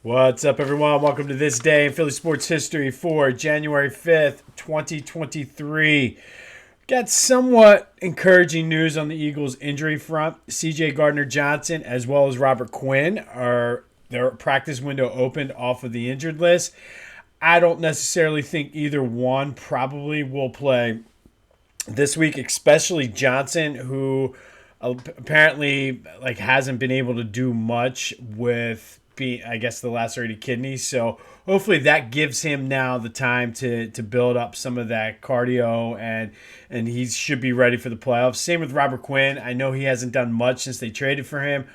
What's up, everyone? Welcome to this day in Philly sports history for January 5th, 2023. Got somewhat encouraging news on the Eagles' injury front. C.J. Gardner-Johnson, as well as Robert Quinn, their practice window opened off of the injured list. I don't necessarily think either one probably will play this week, especially Johnson, who apparently hasn't been able to do much with being, I guess, the lacerated kidney. So hopefully that gives him now the time to build up some of that cardio, and he should be ready for the playoffs. Same with Robert Quinn. I know he hasn't done much since they traded for him,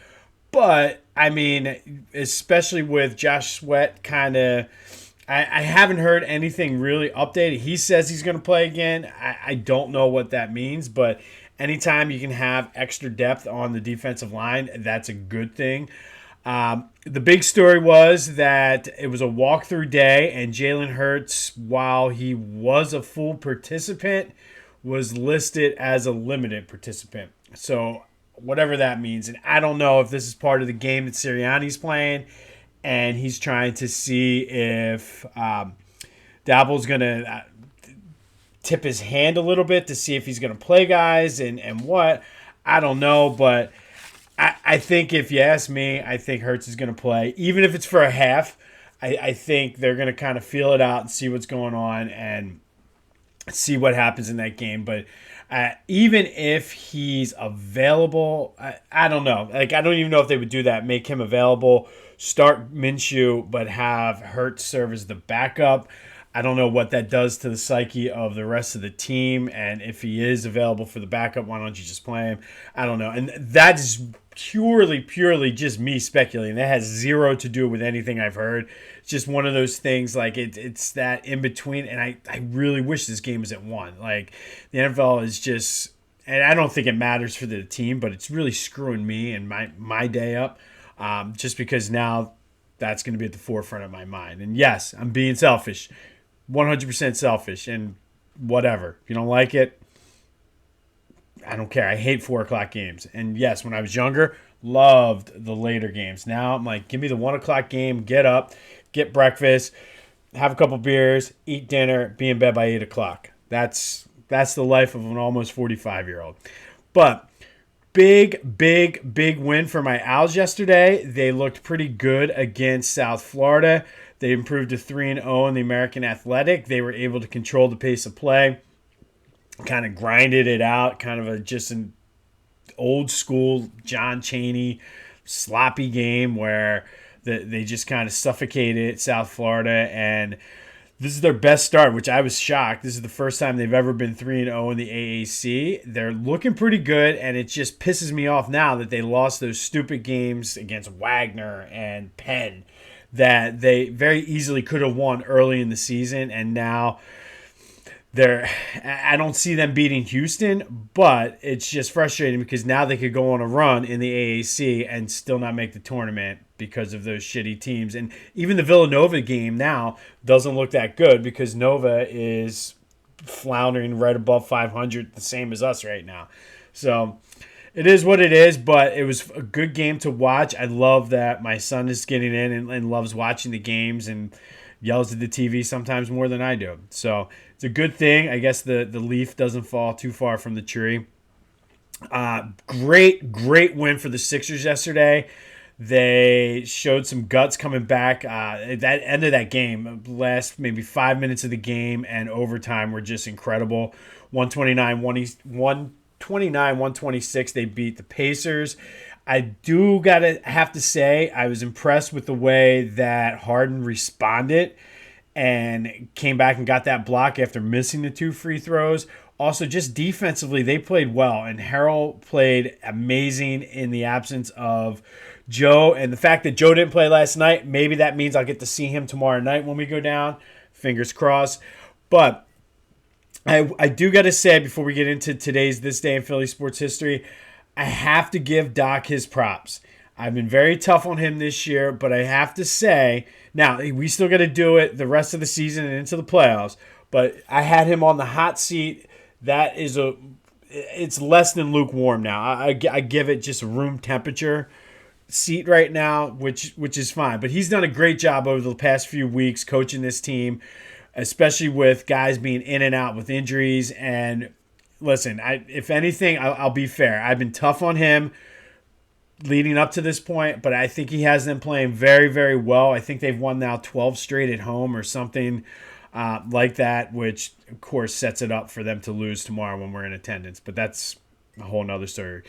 but I mean, especially with Josh Sweat I haven't heard anything really updated. He says he's going to play again. I don't know what that means, but anytime you can have extra depth on the defensive line, that's a good thing. The big story was that it was a walkthrough day, and Jalen Hurts, while he was a full participant, was listed as a limited participant. So whatever that means. And I don't know if this is part of the game that Sirianni's playing, and he's trying to see if Dabble's going to tip his hand a little bit to see if he's going to play guys and what. I don't know, but I think if you ask me, I think Hurts is going to play. Even if it's for a half, I think they're going to kind of feel it out and see what's going on and see what happens in that game. But even if he's available, I don't know. I don't even know if they would do that, make him available, start Minshew, but have Hurts serve as the backup. I don't know what that does to the psyche of the rest of the team. And if he is available for the backup, why don't you just play him? I don't know. And that is purely just me speculating. That has zero to do with anything I've heard. It's just one of those things, it's that in between. And I really wish this game was at 1. The NFL is just, and I don't think it matters for the team, but it's really screwing me and my day up. Just because now that's going to be at the forefront of my mind. And yes, I'm being selfish, 100% selfish, and whatever. If you don't like it, I don't care. I hate 4 o'clock games. And yes, when I was younger, loved the later games. Now I'm like, give me the 1 o'clock game, get up, get breakfast, have a couple beers, eat dinner, be in bed by 8 o'clock. That's the life of an almost 45-year-old. But big win for my Owls yesterday. They looked pretty good against South Florida. They improved to 3-0 in the American Athletic. They were able to control the pace of play, kind of grinded it out, kind of just an old school John Chaney sloppy game where they just kind of suffocated South Florida. And this is their best start, which I was shocked. This is the first time they've ever been 3-0 in the AAC. They're looking pretty good, and it just pisses me off now that they lost those stupid games against Wagner and Penn that they very easily could have won early in the season, and now I don't see them beating Houston, but it's just frustrating because now they could go on a run in the AAC and still not make the tournament because of those shitty teams. And even the Villanova game now doesn't look that good because Nova is floundering right above 500, the same as us right now. So it is what it is, but it was a good game to watch. I love that my son is getting in and loves watching the games and yells at the TV sometimes more than I do. So it's a good thing. I guess the leaf doesn't fall too far from the tree. Great win for the Sixers yesterday. They showed some guts coming back. At that end of that game, last maybe 5 minutes of the game and overtime were just incredible. 126, they beat the Pacers. I do have to say I was impressed with the way that Harden responded and came back and got that block after missing the 2 free throws. Also, just defensively, they played well, and Harrell played amazing in the absence of Joe. And the fact that Joe didn't play last night, maybe that means I'll get to see him tomorrow night when we go down. Fingers crossed. But I do got to say, before we get into this day in Philly sports history, I have to give Doc his props. I've been very tough on him this year, but I have to say, now we still got to do it the rest of the season and into the playoffs, but I had him on the hot seat. It's less than lukewarm now. I give it just room temperature seat right now, which is fine. But he's done a great job over the past few weeks coaching this team, especially with guys being in and out with injuries. And listen, if anything, I'll be fair. I've been tough on him leading up to this point, but I think he has them playing very, very well. I think they've won now 12 straight at home or something like that, which, of course, sets it up for them to lose tomorrow when we're in attendance. But that's a whole nother story.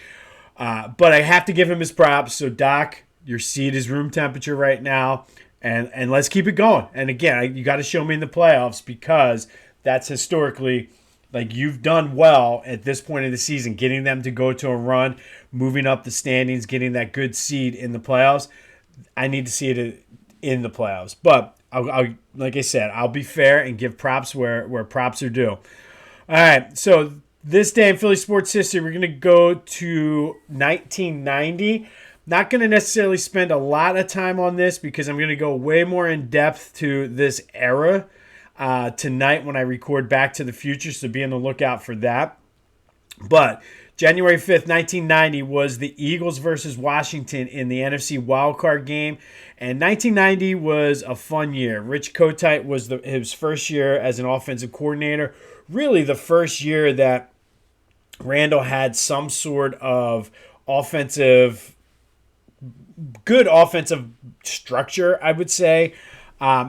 But I have to give him his props. So, Doc, your seat is room temperature right now, and let's keep it going. And, again, you got to show me in the playoffs because that's historically – like you've done well at this point of the season, getting them to go to a run, moving up the standings, getting that good seed in the playoffs. I need to see it in the playoffs. But I'll like I said, I'll be fair and give props where props are due. All right, so this day in Philly sports history, we're going to go to 1990. Not going to necessarily spend a lot of time on this because I'm going to go way more in depth to this era tonight when I record Back to the Future, so be on the lookout for that. But January 5th, 1990 was the Eagles versus Washington in the NFC Wild Card game, and 1990 was a fun year. Rich Kotite was his first year as an offensive coordinator, really the first year that Randall had some sort of good offensive structure, I would say.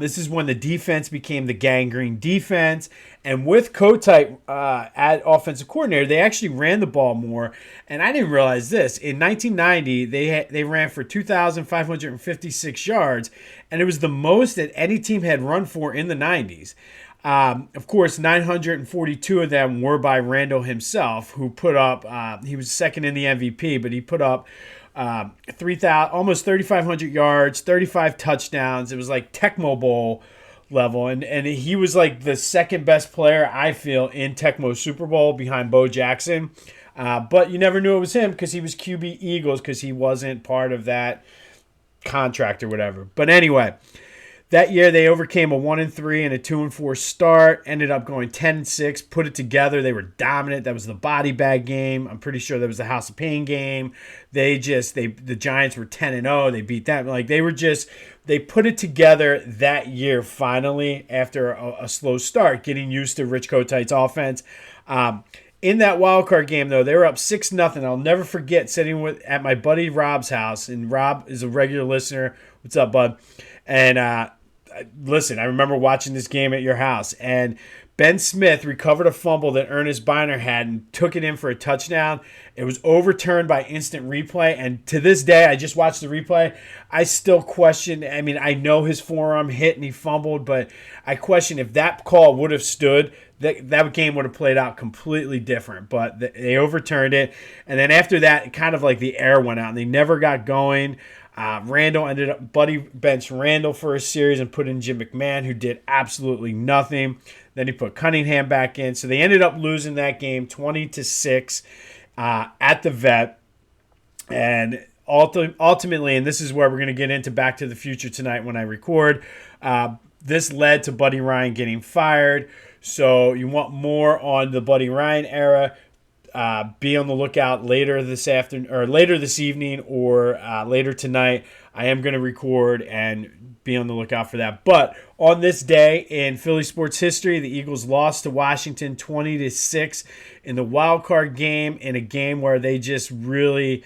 This is when the defense became the gangrene defense. And with Kotite at offensive coordinator, they actually ran the ball more. And I didn't realize this. In 1990, they ran for 2,556 yards. And it was the most that any team had run for in the 90s. Of course, 942 of them were by Randall himself, who put up, he was second in the MVP, but he put up almost 3,500 yards, 35 touchdowns. It was like Tecmo Bowl level, and he was like the second best player, I feel, in Tecmo Super Bowl behind Bo Jackson. But you never knew it was him because he was QB Eagles because he wasn't part of that contract or whatever. But anyway, that year they overcame a 1-3 and a 2-4 start, ended up going 10-6, put it together. They were dominant. That was the body bag game. I'm pretty sure that was the House of Pain game. The Giants were 10-0. They beat them. Like they put it together that year finally after a slow start, getting used to Rich Kotite's offense. In that wild card game, though, they were up 6-0. I'll never forget sitting at my buddy Rob's house, and Rob is a regular listener. What's up, bud? And listen, I remember watching this game at your house, and Ben Smith recovered a fumble that Ernest Biner had and took it in for a touchdown. It was overturned by instant replay, and to this day, I just watched the replay. I still question. I mean, I know his forearm hit and he fumbled, but I question if that call would have stood, that game would have played out completely different. But they overturned it, and then after that, kind of like the air went out, and they never got going. Buddy benched Randall for a series and put in Jim McMahon, who did absolutely nothing. Then he put Cunningham back in. So they ended up losing that game 20-6 at the Vet. And ultimately, and this is where we're going to get into Back to the Future tonight when I record, this led to Buddy Ryan getting fired. So you want more on the Buddy Ryan era, be on the lookout later this afternoon or later this evening or later tonight. I am going to record and be on the lookout for that. But on this day in Philly sports history, the Eagles lost to Washington 20-6 in the wild card game, in a game where they just really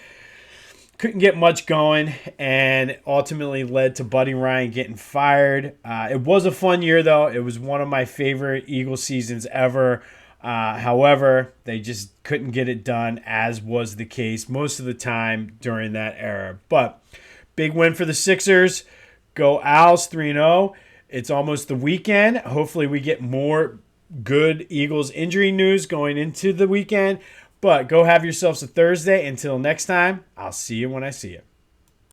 couldn't get much going, and ultimately led to Buddy Ryan getting fired. It was a fun year, though. It was one of my favorite Eagles seasons ever. However, they just couldn't get it done, as was the case most of the time during that era. But big win for the Sixers. Go Owls 3-0. It's almost the weekend. Hopefully we get more good Eagles injury news going into the weekend. But go have yourselves a Thursday. Until next time, I'll see you when I see you.